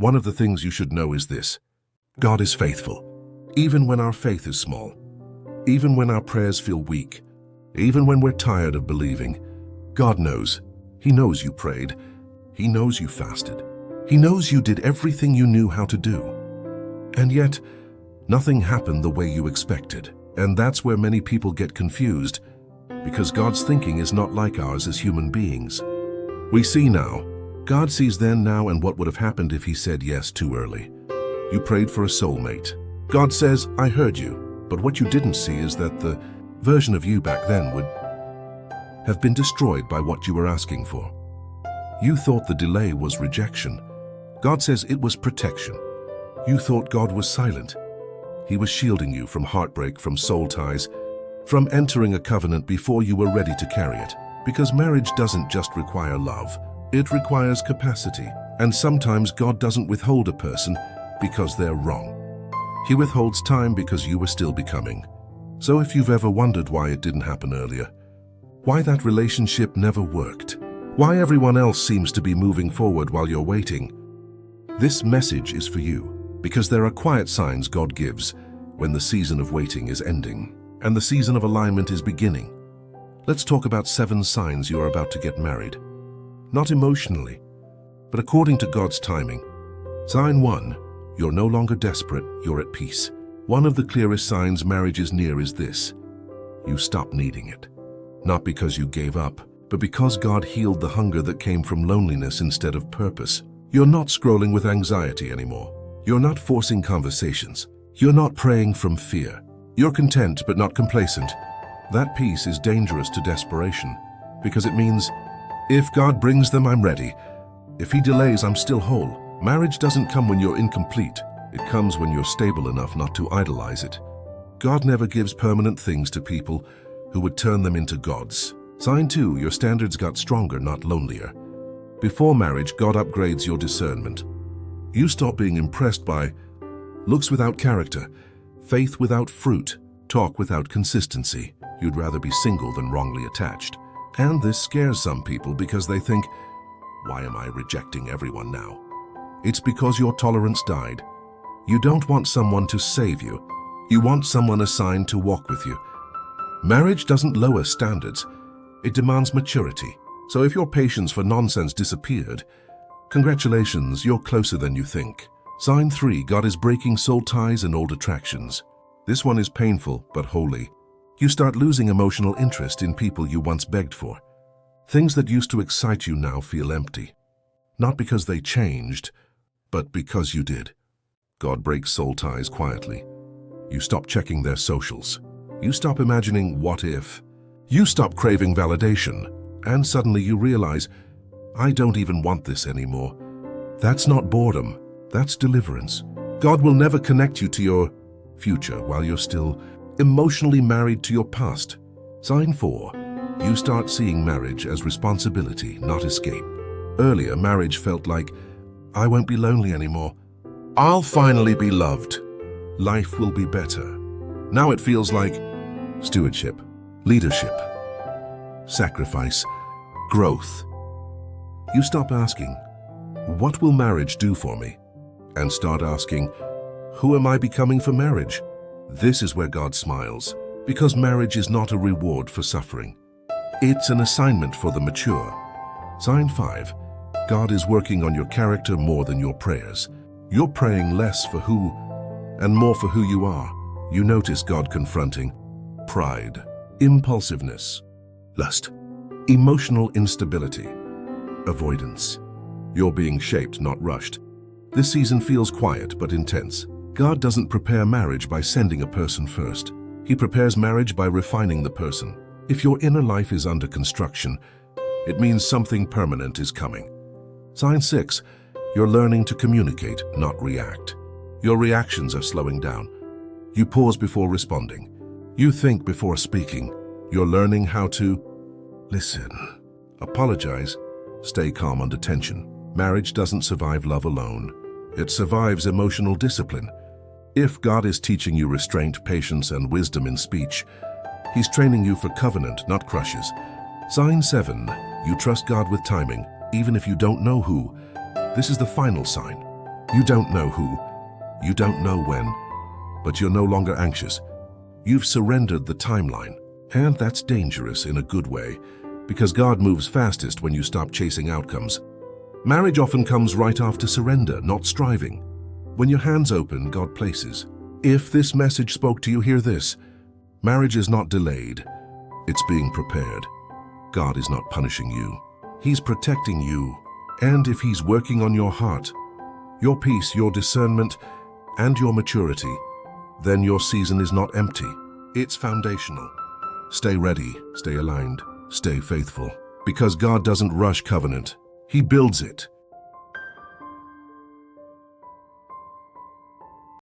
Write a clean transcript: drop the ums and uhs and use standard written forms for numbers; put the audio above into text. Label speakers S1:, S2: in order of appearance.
S1: One of the things you should know is this: God is faithful, even when our faith is small, even when our prayers feel weak, even when we're tired of believing. God knows. He knows you prayed. He knows you fasted. He knows you did everything you knew how to do. And yet, nothing happened the way you expected. And that's where many people get confused, because God's thinking is not like ours as human beings. We see now. God sees then, now, and what would have happened if he said yes too early. You prayed for a soulmate. God says, I heard you, but what you didn't see is that the version of you back then would have been destroyed by what you were asking for. You thought the delay was rejection. God says it was protection. You thought God was silent. He was shielding you from heartbreak, from soul ties, from entering a covenant before you were ready to carry it. Because marriage doesn't just require love, it requires capacity. And sometimes God doesn't withhold a person because they're wrong. He withholds time because you were still becoming. So if you've ever wondered why it didn't happen earlier, why that relationship never worked, why everyone else seems to be moving forward while you're waiting, this message is for you. Because there are quiet signs God gives when the season of waiting is ending and the season of alignment is beginning. Let's talk about 7 signs you are about to get married. Not emotionally, but according to God's timing. Sign 1, you're no longer desperate, you're at peace. One of the clearest signs marriage is near is this: you stop needing it. Not because you gave up, but because God healed the hunger that came from loneliness instead of purpose. You're not scrolling with anxiety anymore. You're not forcing conversations. You're not praying from fear. You're content but not complacent. That peace is dangerous to desperation, because it means, if God brings them, I'm ready. If he delays, I'm still whole. Marriage doesn't come when you're incomplete. It comes when you're stable enough not to idolize it. God never gives permanent things to people who would turn them into gods. Sign 2, your standards got stronger, not lonelier. Before marriage, God upgrades your discernment. You stop being impressed by looks without character, faith without fruit, talk without consistency. You'd rather be single than wrongly attached. And this scares some people because they think, why am I rejecting everyone now? It's because your tolerance died. You don't want someone to save you. You want someone assigned to walk with you. Marriage doesn't lower standards. It demands maturity. So if your patience for nonsense disappeared, congratulations, you're closer than you think. Sign 3, God is breaking soul ties and old attractions. This one is painful but holy. You start losing emotional interest in people you once begged for. Things that used to excite you now feel empty. Not because they changed, but because you did. God breaks soul ties quietly. You stop checking their socials. You stop imagining what if. You stop craving validation. And suddenly you realize, I don't even want this anymore. That's not boredom, that's deliverance. God will never connect you to your future while you're still emotionally married to your past. Sign 4, you start seeing marriage as responsibility, not escape. Earlier, marriage felt like, I won't be lonely anymore. I'll finally be loved. Life will be better. Now it feels like stewardship, leadership, sacrifice, growth. You stop asking, what will marriage do for me? And start asking, who am I becoming for marriage? This is where God smiles, because marriage is not a reward for suffering. It's an assignment for the mature. Sign 5, God is working on your character more than your prayers. You're praying less for who and more for who you are. You notice God confronting pride, impulsiveness, lust, emotional instability, avoidance. You're being shaped, not rushed. This season feels quiet but intense. God doesn't prepare marriage by sending a person first. He prepares marriage by refining the person. If your inner life is under construction, it means something permanent is coming. Sign 6, you're learning to communicate, not react. Your reactions are slowing down. You pause before responding. You think before speaking. You're learning how to listen, apologize, stay calm under tension. Marriage doesn't survive love alone. It survives emotional discipline. If God is teaching you restraint, patience, and wisdom in speech, He's training you for covenant, not crushes. Sign 7, you trust God with timing, even if you don't know who. This is the final sign. You don't know who, you don't know when, but you're no longer anxious. You've surrendered the timeline, and that's dangerous in a good way, because God moves fastest when you stop chasing outcomes. Marriage often comes right after surrender, not striving. When your hands open, God places. If this message spoke to you, hear this. Marriage is not delayed, it's being prepared. God is not punishing you. He's protecting you. And if He's working on your heart, your peace, your discernment, and your maturity, then your season is not empty. It's foundational. Stay ready, stay aligned, stay faithful. Because God doesn't rush covenant. He builds it.